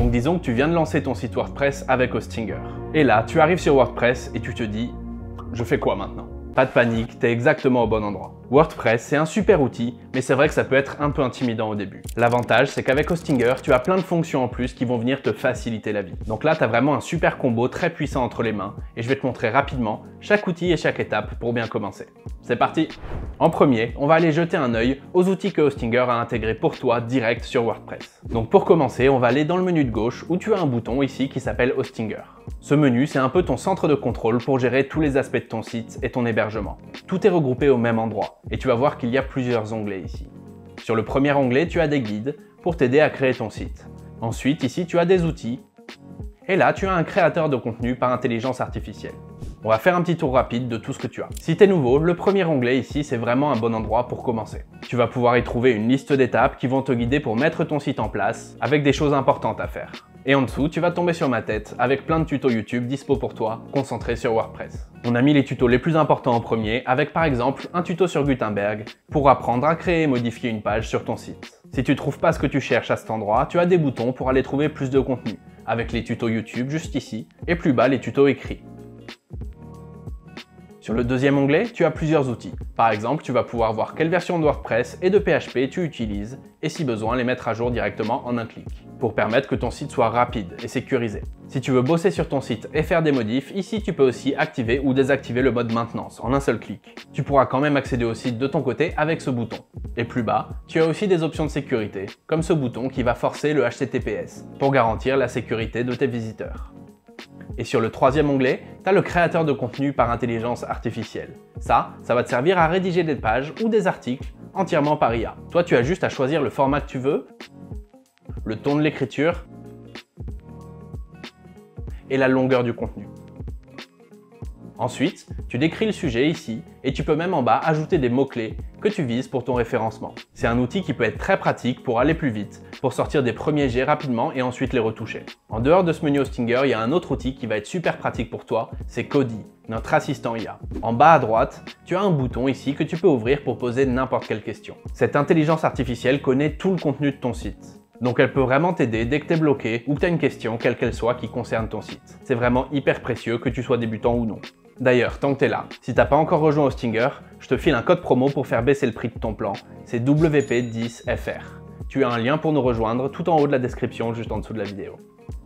Donc disons que tu viens de lancer ton site WordPress avec Hostinger. Et là, tu arrives sur WordPress et tu te dis « Je fais quoi maintenant ?» Pas de panique, t'es exactement au bon endroit. WordPress, c'est un super outil, mais c'est vrai que ça peut être un peu intimidant au début. L'avantage, c'est qu'avec Hostinger, tu as plein de fonctions en plus qui vont venir te faciliter la vie. Donc là, tu as vraiment un super combo très puissant entre les mains, et je vais te montrer rapidement chaque outil et chaque étape pour bien commencer. C'est parti! En premier, on va aller jeter un œil aux outils que Hostinger a intégrés pour toi direct sur WordPress. Donc pour commencer, on va aller dans le menu de gauche où tu as un bouton ici qui s'appelle Hostinger. Ce menu, c'est un peu ton centre de contrôle pour gérer tous les aspects de ton site et ton hébergement. Tout est regroupé au même endroit et tu vas voir qu'il y a plusieurs onglets ici. Sur le premier onglet, tu as des guides pour t'aider à créer ton site. Ensuite, ici, tu as des outils et là, tu as un créateur de contenu par intelligence artificielle. On va faire un petit tour rapide de tout ce que tu as. Si tu es nouveau, le premier onglet ici, c'est vraiment un bon endroit pour commencer. Tu vas pouvoir y trouver une liste d'étapes qui vont te guider pour mettre ton site en place avec des choses importantes à faire. Et en dessous, tu vas tomber sur ma tête avec plein de tutos YouTube dispo pour toi, concentrés sur WordPress. On a mis les tutos les plus importants en premier avec par exemple un tuto sur Gutenberg pour apprendre à créer et modifier une page sur ton site. Si tu ne trouves pas ce que tu cherches à cet endroit, tu as des boutons pour aller trouver plus de contenu, avec les tutos YouTube juste ici et plus bas les tutos écrits. Sur le deuxième onglet, tu as plusieurs outils. Par exemple, tu vas pouvoir voir quelle version de WordPress et de PHP tu utilises et si besoin les mettre à jour directement en un clic pour permettre que ton site soit rapide et sécurisé. Si tu veux bosser sur ton site et faire des modifs, ici tu peux aussi activer ou désactiver le mode maintenance en un seul clic. Tu pourras quand même accéder au site de ton côté avec ce bouton. Et plus bas, tu as aussi des options de sécurité, comme ce bouton qui va forcer le HTTPS pour garantir la sécurité de tes visiteurs. Et sur le troisième onglet, tu as le créateur de contenu par intelligence artificielle. Ça va te servir à rédiger des pages ou des articles entièrement par IA. Toi, tu as juste à choisir le format que tu veux, le ton de l'écriture et la longueur du contenu. Ensuite, tu décris le sujet ici et tu peux même en bas ajouter des mots-clés que tu vises pour ton référencement. C'est un outil qui peut être très pratique pour aller plus vite, pour sortir des premiers jets rapidement et ensuite les retoucher. En dehors de ce menu Hostinger, il y a un autre outil qui va être super pratique pour toi, c'est Cody, notre assistant IA. En bas à droite, tu as un bouton ici que tu peux ouvrir pour poser n'importe quelle question. Cette intelligence artificielle connaît tout le contenu de ton site. Donc elle peut vraiment t'aider dès que tu es bloqué ou que tu as une question, quelle qu'elle soit, qui concerne ton site. C'est vraiment hyper précieux que tu sois débutant ou non. D'ailleurs, tant que tu es là, si t'as pas encore rejoint Hostinger, je te file un code promo pour faire baisser le prix de ton plan. C'est WP10FR. Tu as un lien pour nous rejoindre tout en haut de la description, juste en dessous de la vidéo.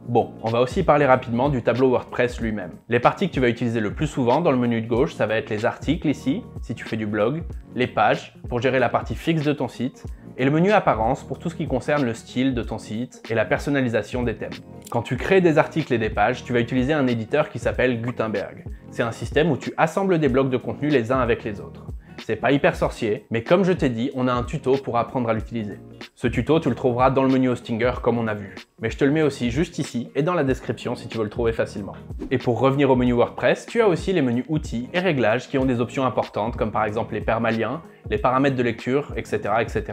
Bon, on va aussi parler rapidement du tableau WordPress lui-même. Les parties que tu vas utiliser le plus souvent dans le menu de gauche, ça va être les articles ici, si tu fais du blog, les pages, pour gérer la partie fixe de ton site, et le menu apparence pour tout ce qui concerne le style de ton site et la personnalisation des thèmes. Quand tu crées des articles et des pages, tu vas utiliser un éditeur qui s'appelle Gutenberg. C'est un système où tu assembles des blocs de contenu les uns avec les autres. C'est pas hyper sorcier, mais comme je t'ai dit, on a un tuto pour apprendre à l'utiliser. Ce tuto, tu le trouveras dans le menu Hostinger comme on a vu. Mais je te le mets aussi juste ici et dans la description si tu veux le trouver facilement. Et pour revenir au menu WordPress, tu as aussi les menus outils et réglages qui ont des options importantes comme par exemple les permaliens, les paramètres de lecture, etc. etc.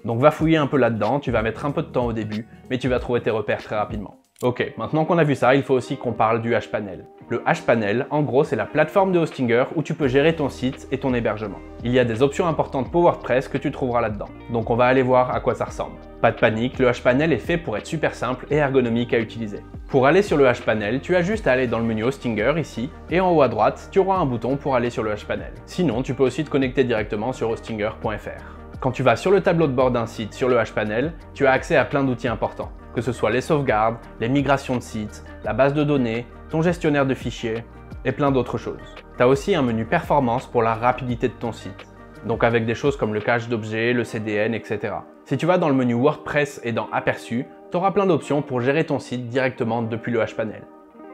Donc va fouiller un peu là-dedans, tu vas mettre un peu de temps au début, mais tu vas trouver tes repères très rapidement. Ok, maintenant qu'on a vu ça, il faut aussi qu'on parle du HPanel. Le HPanel, en gros, c'est la plateforme de Hostinger où tu peux gérer ton site et ton hébergement. Il y a des options importantes pour WordPress que tu trouveras là-dedans. Donc on va aller voir à quoi ça ressemble. Pas de panique, le HPanel est fait pour être super simple et ergonomique à utiliser. Pour aller sur le HPanel, tu as juste à aller dans le menu Hostinger ici, et en haut à droite, tu auras un bouton pour aller sur le HPanel. Sinon, tu peux aussi te connecter directement sur hostinger.fr. Quand tu vas sur le tableau de bord d'un site sur le HPanel, tu as accès à plein d'outils importants, que ce soit les sauvegardes, les migrations de sites, la base de données, ton gestionnaire de fichiers et plein d'autres choses. Tu as aussi un menu performance pour la rapidité de ton site, donc avec des choses comme le cache d'objets, le CDN, etc. Si tu vas dans le menu WordPress et dans Aperçu, tu auras plein d'options pour gérer ton site directement depuis le HPanel.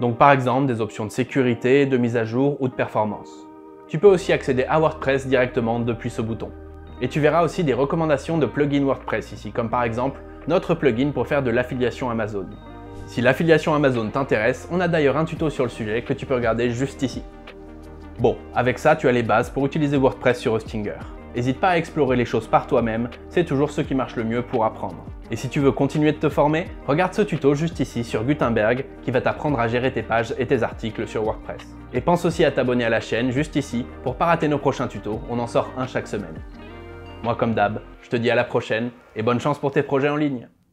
Donc par exemple des options de sécurité, de mise à jour ou de performance. Tu peux aussi accéder à WordPress directement depuis ce bouton. Et tu verras aussi des recommandations de plugins WordPress ici, comme par exemple notre plugin pour faire de l'affiliation Amazon. Si l'affiliation Amazon t'intéresse, on a d'ailleurs un tuto sur le sujet que tu peux regarder juste ici. Bon, avec ça, tu as les bases pour utiliser WordPress sur Hostinger. N'hésite pas à explorer les choses par toi-même, c'est toujours ce qui marche le mieux pour apprendre. Et si tu veux continuer de te former, regarde ce tuto juste ici sur Gutenberg qui va t'apprendre à gérer tes pages et tes articles sur WordPress. Et pense aussi à t'abonner à la chaîne juste ici pour pas rater nos prochains tutos, on en sort un chaque semaine. Moi comme d'hab, je te dis à la prochaine et bonne chance pour tes projets en ligne.